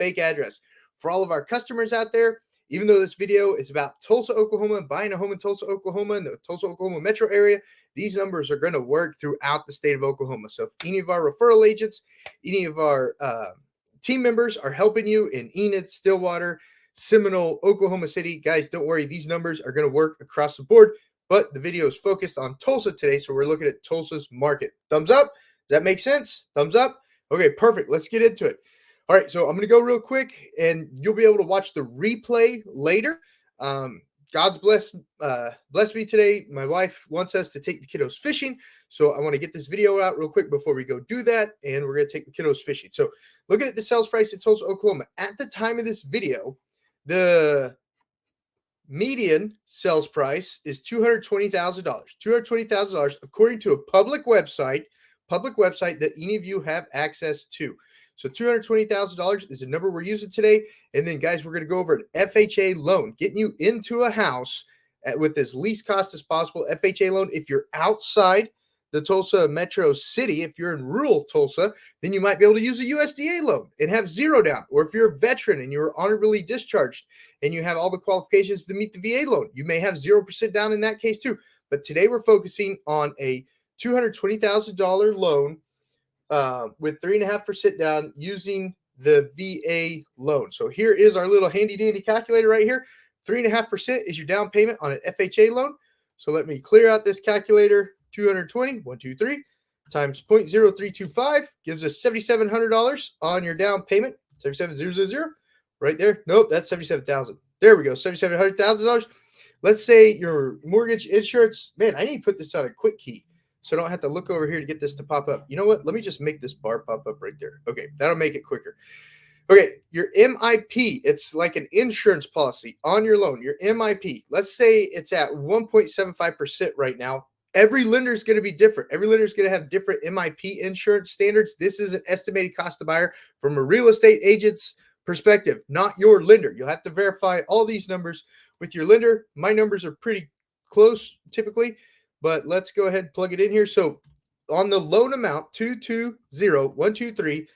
fake address. For all of our customers out there, even though this video is about Tulsa, Oklahoma, buying a home in Tulsa, Oklahoma, in the Tulsa, Oklahoma metro area, these numbers are going to work throughout the state of Oklahoma. So if any of our referral agents, any of our team members are helping you in Enid, Stillwater, Seminole, Oklahoma City, guys, don't worry. These numbers are going to work across the board, but the video is focused on Tulsa today. So we're looking at Tulsa's market. Thumbs up. Does that make sense? Thumbs up. Okay, perfect. Let's get into it. All right, so I'm going to go real quick, and you'll be able to watch the replay later. God's blessed me today. My wife wants us to take the kiddos fishing, so I want to get this video out real quick before we go do that, and we're going to take the kiddos fishing. So looking at the sales price in Tulsa, Oklahoma, at the time of this video, the median sales price is $220,000. $220,000 according to a public website that any of you have access to. So $220,000 is the number we're using today. And then, guys, we're going to go over an FHA loan, getting you into a house with as least cost as possible. FHA loan, if you're outside the Tulsa metro city, if you're in rural Tulsa, then you might be able to use a USDA loan and have zero down. Or if you're a veteran and you're honorably discharged and you have all the qualifications to meet the VA loan, you may have 0% down in that case too. But today we're focusing on a $220,000 loan with 3.5% down using the VA loan. So here is our little handy dandy calculator right here. 3.5% is your down payment on an FHA loan. So let me clear out this calculator. 220, 123 times 0.0325 gives us $7,700 on your down payment. 77,000 right there. Nope, that's 77,000. There we go. $7,700,000. Let's say your mortgage insurance. Man, I need to put this on a quick key so I don't have to look over here to get this to pop up. You know what? Let me just make this bar pop up right there. Okay, that'll make it quicker. Okay, your MIP, it's like an insurance policy on your loan. Your MIP, let's say it's at 1.75% right now. Every lender is going to be different. Every lender is going to have different MIP insurance standards. This is an estimated cost to buyer from a real estate agent's perspective, not your lender. You'll have to verify all these numbers with your lender. My numbers are pretty close typically, but let's go ahead and plug it in here. So on the loan amount, 220,123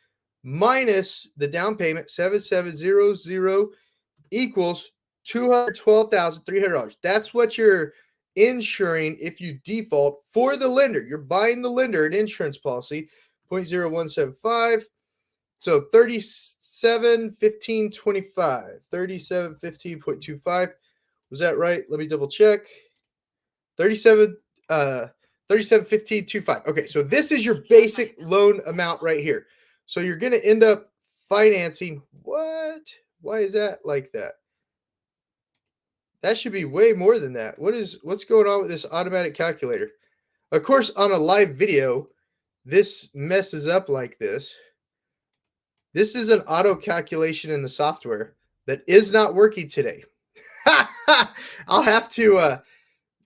minus the down payment, 7700 equals $212,300. That's what you're insuring if you default for the lender. You're buying the lender an insurance policy, 0.0175. So 3715.25. 3715.25. Was that right? Let me double check. 3715.25. Okay, so this is your basic loan amount right here. So you're going to end up financing what? Why is that like that? That should be way more than that. What's going on with this automatic calculator? Of course, on a live video, this messes up like this. This is an auto calculation in the software that is not working today. I'll have to,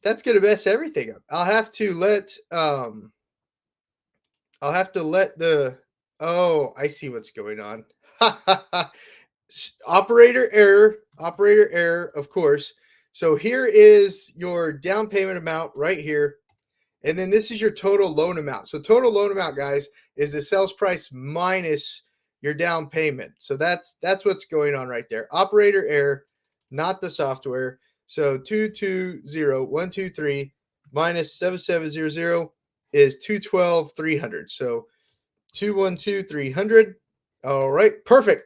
that's going to mess everything up. I'll have to let oh, I see what's going on. Operator error, of course. So here is your down payment amount right here. And then this is your total loan amount. So total loan amount, guys, is the sales price minus your down payment. So that's what's going on right there. Operator error, not the software. So 220,123 minus 7700 is 212,300. So 212,300. All right, perfect.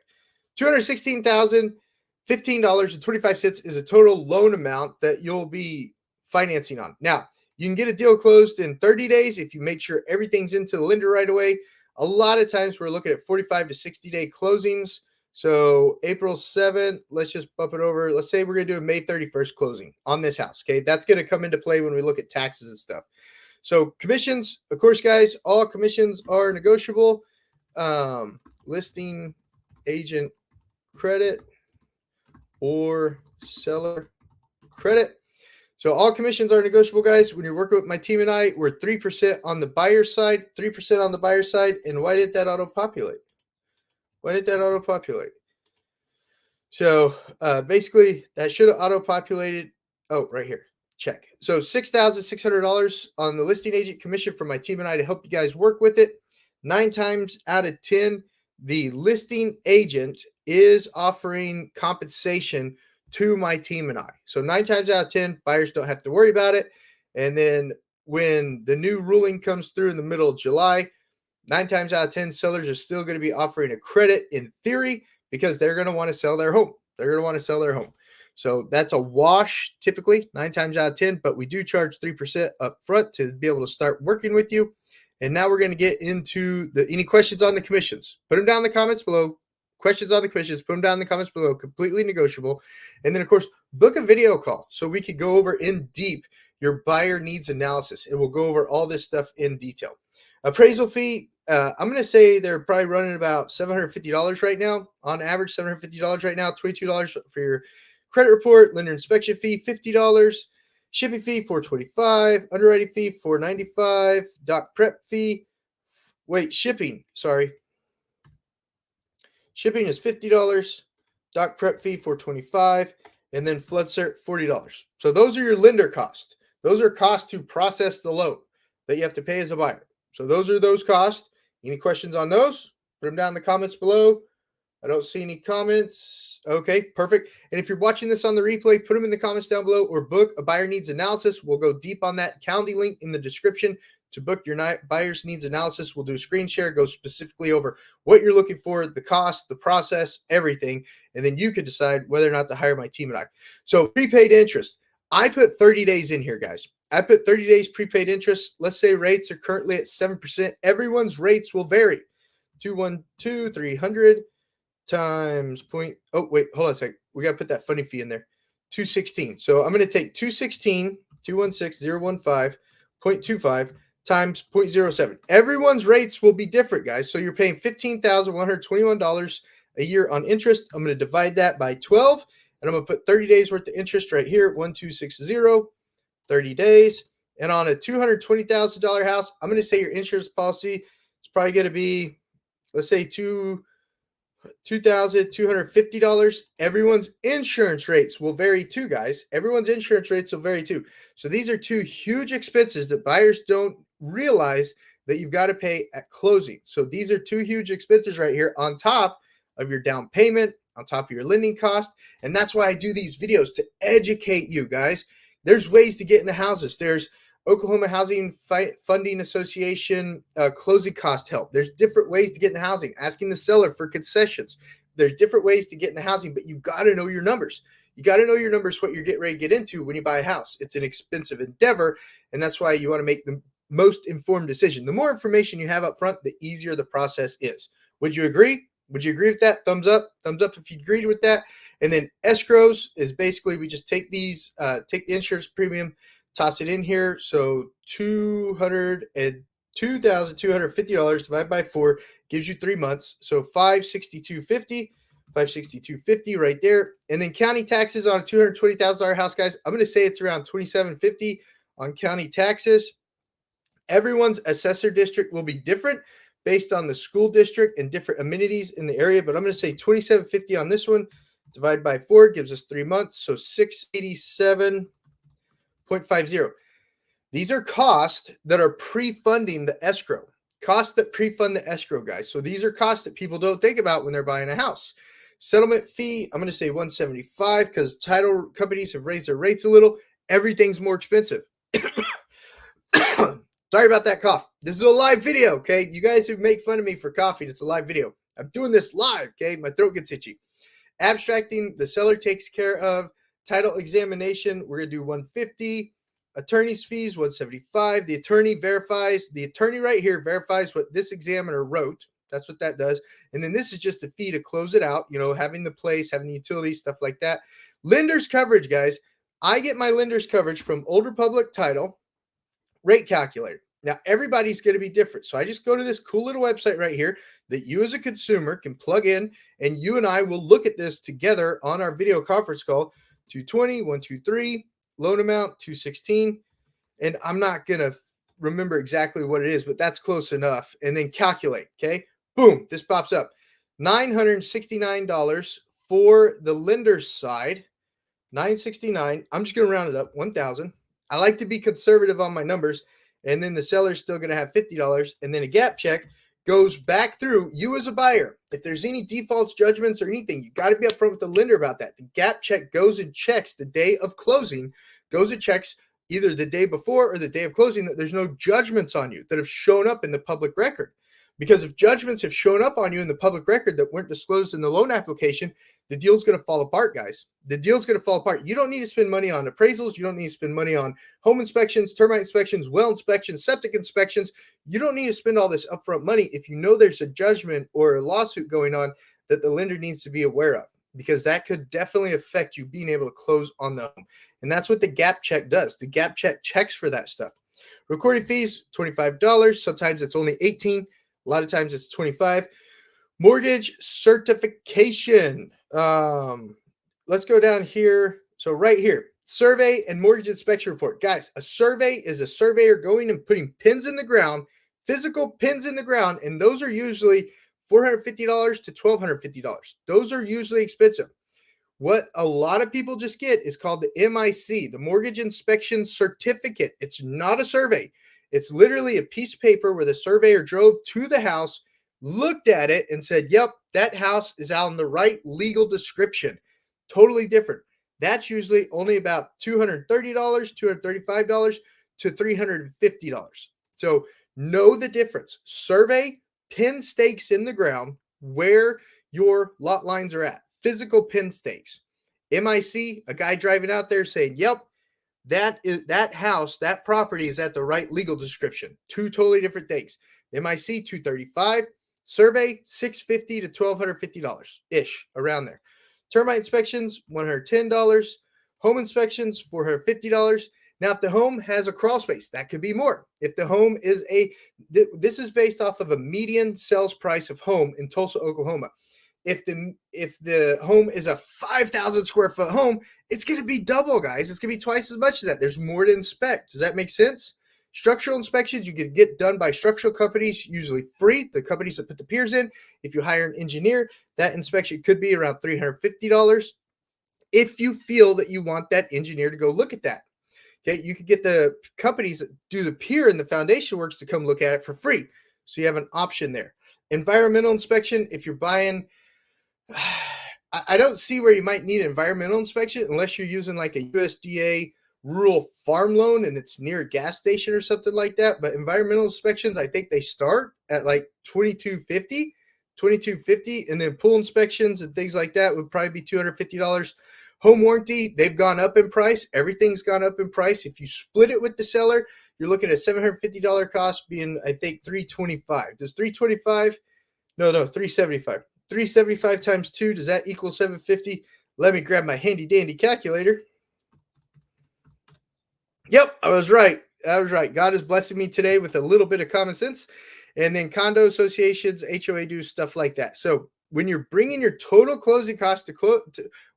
$216,015.25 is a total loan amount that you'll be financing on. Now, you can get a deal closed in 30 days if you make sure everything's into the lender right away. A lot of times we're looking at 45 to 60-day closings. So April 7th, let's just bump it over. Let's say we're going to do a May 31st closing on this house, okay? That's going to come into play when we look at taxes and stuff. So commissions, of course, guys, all commissions are negotiable. Listing agent credit or seller credit. So all commissions are negotiable, guys. When you're working with my team and I, we're 3% on the buyer side, 3% on the buyer side. And why did that auto-populate? Why did that auto-populate? So basically, that should have auto-populated. Oh, right here. Check. So $6,600 on the listing agent commission for my team and I to help you guys work with it. 9 times out of 10, the listing agent is offering compensation to my team and I. So 9 times out of 10, buyers don't have to worry about it. And then when the new ruling comes through in the middle of July, 9 times out of 10, sellers are still going to be offering a credit in theory because they're going to want to sell their home. They're going to want to sell their home. So that's a wash typically 9 times out of 10, but we do charge 3% up front to be able to start working with you. And now we're going to get into any questions on the commissions. Put them down in the comments below. Questions on the commissions, put them down in the comments below, completely negotiable. And then, of course, book a video call so we could go over in deep your buyer needs analysis. And we'll go over all this stuff in detail. Appraisal fee, I'm going to say they're probably running about $750 right now. On average, $750 right now, $22 for your credit report, lender inspection fee, $50. Shipping fee, $425. Underwriting fee, $495. Doc prep fee. Shipping is $50. Doc prep fee, $425. And then flood cert, $40. So those are your lender costs. Those are costs to process the loan that you have to pay as a buyer. So those are those costs. Any questions on those? Put them down in the comments below. I don't see any comments. Okay, perfect. And if you're watching this on the replay, put them in the comments down below or book a buyer needs analysis. We'll go deep on that. County link in the description to book your buyer's needs analysis. We'll do a screen share, go specifically over what you're looking for, the cost, the process, everything. And then you could decide whether or not to hire my team and I. So prepaid interest. I put 30 days in here, guys. I put 30 days prepaid interest. Let's say rates are currently at 7%. Everyone's rates will vary. 212, 300 times point. Oh, wait, hold on a second. We got to put that funny fee in there. 216. So I'm going to take 216, 216,015.25 times 0.07. Everyone's rates will be different, guys. So you're paying $15,121 a year on interest. I'm going to divide that by 12, and I'm going to put 30 days worth of interest right here, 1260, 30 days. And on a $220,000 house, I'm going to say your insurance policy is probably going to be, let's say, $2,250. Everyone's insurance rates will vary too, guys. Everyone's insurance rates will vary too. So these are two huge expenses that buyers don't realize that you've got to pay at closing. So these are two huge expenses right here on top of your down payment, on top of your lending cost. And that's why I do these videos, to educate you guys. There's ways to get into houses. There's Oklahoma Housing Funding Association closing cost help. There's different ways to get into housing, asking the seller for concessions. There's different ways to get into housing, but you've got to know your numbers. You got to know your numbers, what you're getting ready to get into when you buy a house. It's an expensive endeavor, and that's why you want to make the most informed decision. The more information you have up front, the easier the process is. Would you agree? Would you agree with that? Thumbs up if you agreed with that. And then escrows is basically we just take these, take the insurance premium, toss it in here. So $202,250 divided by 4 gives you 3 months. So $562.50 right there. And then county taxes on a $220,000 house, guys. I'm going to say it's around $2,750 on county taxes. Everyone's assessor district will be different based on the school district and different amenities in the area. But I'm going to say $2,750 on this one. Divided by 4 gives us 3 months. So $687.50. These are costs that are pre-funding the escrow. Costs that pre-fund the escrow, guys. So these are costs that people don't think about when they're buying a house. Settlement fee, I'm going to say $175 because title companies have raised their rates a little. Everything's more expensive. Sorry about that cough. This is a live video, okay? You guys who make fun of me for coughing, it's a live video. I'm doing this live, okay? My throat gets itchy. Abstracting, the seller takes care of. Title examination, we're going to do $150. Attorney's fees, $175. The attorney verifies. The attorney right here verifies what this examiner wrote. That's what that does. And then this is just a fee to close it out, you know, having the place, having the utilities, stuff like that. Lender's coverage, guys. I get my lender's coverage from Old Republic Title Rate Calculator. Now, everybody's going to be different. So I just go to this cool little website right here that you as a consumer can plug in, and you and I will look at this together on our video conference call. 220, 123, loan amount, 216. And I'm not going to remember exactly what it is, but that's close enough. And then calculate, okay? Boom, this pops up. $969 for the lender's side. $969. I'm just going to round it up, $1,000. I like to be conservative on my numbers. And then the seller's still going to have $50. And then a gap check goes back through you as a buyer. If there's any defaults, judgments, or anything, you got to be upfront with the lender about that. The gap check goes and checks the day of closing, goes and checks either the day before or the day of closing that there's no judgments on you that have shown up in the public record. Because if judgments have shown up on you in the public record that weren't disclosed in the loan application, the deal's going to fall apart, guys. The deal's going to fall apart. You don't need to spend money on appraisals. You don't need to spend money on home inspections, termite inspections, well inspections, septic inspections. You don't need to spend all this upfront money if you know there's a judgment or a lawsuit going on that the lender needs to be aware of, because that could definitely affect you being able to close on the home. And that's what the gap check does. The gap check checks for that stuff. Recording fees, $25. Sometimes it's only $18. A lot of times it's $25. Mortgage certification. Let's go down here. So right here, survey and mortgage inspection report. Guys, a survey is a surveyor going and putting pins in the ground, physical pins in the ground, and those are usually $450 to $1,250. Those are usually expensive. What a lot of people just get is called the MIC, the Mortgage Inspection Certificate. It's not a survey. It's literally a piece of paper where the surveyor drove to the house, looked at it, and said, yep, that house is on the right legal description. Totally different. That's usually only about $230, $235 to $350. So know the difference. Survey, pin stakes in the ground where your lot lines are at. Physical pin stakes. MIC, a guy driving out there saying, yep, that house, that property is at the right legal description. Two totally different things. MIC, $235. Survey, $650 to $1,250 ish, around there. Termite inspections, $110. Home inspections, $450. Now, if the home has a crawl space, that could be more. If the home is this is based off of a median sales price of home in Tulsa, Oklahoma. If the home is a 5,000 square foot home, it's going to be double, guys. It's going to be twice as much as that. There's more to inspect. Does that make sense? Structural inspections, you can get done by structural companies, usually free. The companies that put the piers in. If you hire an engineer, that inspection could be around $350 if you feel that you want that engineer to go look at that. Okay, you could get the companies that do the pier and the foundation works to come look at it for free. So you have an option there. Environmental inspection, if you're buying, I don't see where you might need an environmental inspection unless you're using like a USDA rural farm loan and it's near a gas station or something like that. But environmental inspections, I think they start at like $22.50, and then pool inspections and things like that would probably be $250. Home warranty, they've gone up in price. Everything's gone up in price. If you split it with the seller, you're looking at $750 cost being, I think, $325. Does $325? No, $375. $375 times 2, does that equal $750? Let me grab my handy dandy calculator. Yep, I was right. God is blessing me today with a little bit of common sense. And then condo associations, HOA dues, stuff like that. So when you're bringing your total closing costs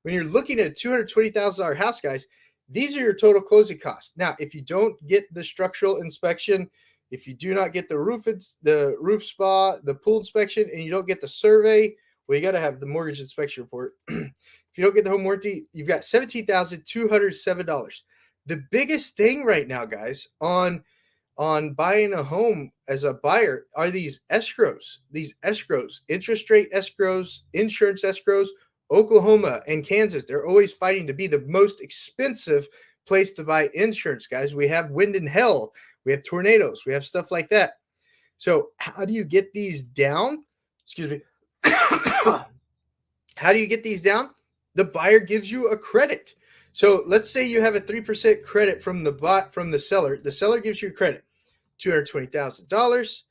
when you're looking at a $220,000 house, guys, these are your total closing costs. Now, if you don't get the structural inspection, if you do not get the roof spa, the pool inspection, and you don't get the survey, well, you got to have the mortgage inspection report. If you don't get the home warranty, you've got $17,207. The biggest thing right now, guys, on buying a home as a buyer are these escrows. Interest rate escrows, insurance escrows. Oklahoma and Kansas, they're always fighting to be the most expensive place to buy insurance, guys. We have wind and hail. We have tornadoes. We have stuff like that. So how do you get these down? Excuse me. How do you get these down? The buyer gives you a credit. So let's say you have a 3% credit from the seller. The seller gives you a credit. $220,000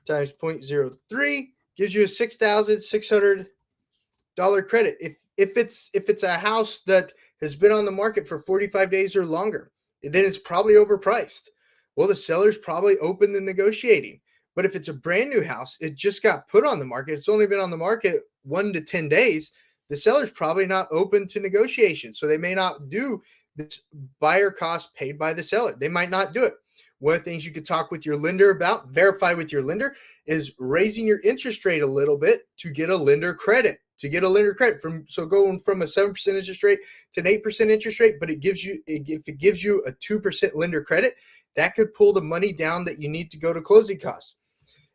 times 0.03 gives you a $6,600 credit. If it's a house that has been on the market for 45 days or longer, then it's probably overpriced. Well, the seller's probably open to negotiating. But if it's a brand new house, it just got put on the market, it's only been on the market 1 to 10 days, the seller's probably not open to negotiation. So they may not do this buyer cost paid by the seller. They might not do it. One of the things you could talk with your lender about, verify with your lender, is raising your interest rate a little bit to get a lender credit. Going from a 7% interest rate to an 8% interest rate, but if it gives you a 2% lender credit, that could pull the money down that you need to go to closing costs.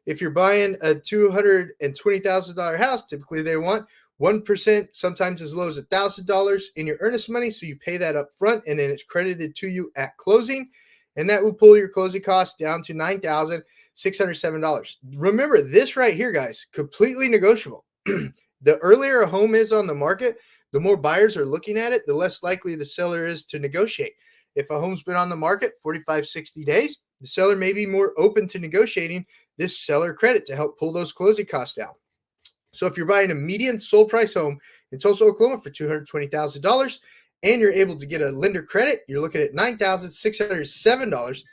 If you're buying a $220,000 house, typically they want 1%, sometimes as low as $1,000 in your earnest money. So you pay that up front and then it's credited to you at closing. And that will pull your closing costs down to $9,607. Remember this right here, guys, completely negotiable. The earlier a home is on the market, the more buyers are looking at it, the less likely the seller is to negotiate. If a home's been on the market 45, 60 days, the seller may be more open to negotiating this seller credit to help pull those closing costs down. So if you're buying a median sold price home in Tulsa, Oklahoma for $220,000 and you're able to get a lender credit, you're looking at $9,607,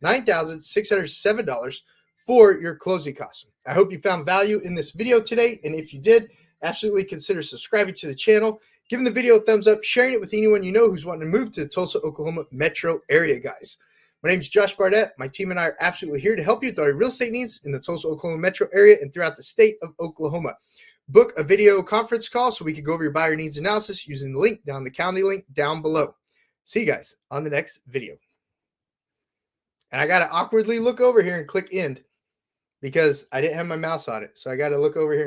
$9,607 for your closing costs. I hope you found value in this video today. And if you did, absolutely consider subscribing to the channel, giving the video a thumbs up, sharing it with anyone you know who's wanting to move to the Tulsa, Oklahoma metro area, guys. My name is Josh Barnett. My team and I are absolutely here to help you with all your real estate needs in the Tulsa, Oklahoma metro area and throughout the state of Oklahoma. Book a video conference call so we can go over your buyer needs analysis using the link down, the county link down below. See you guys on the next video. And I got to awkwardly look over here and click end because I didn't have my mouse on it. So I got to look over here.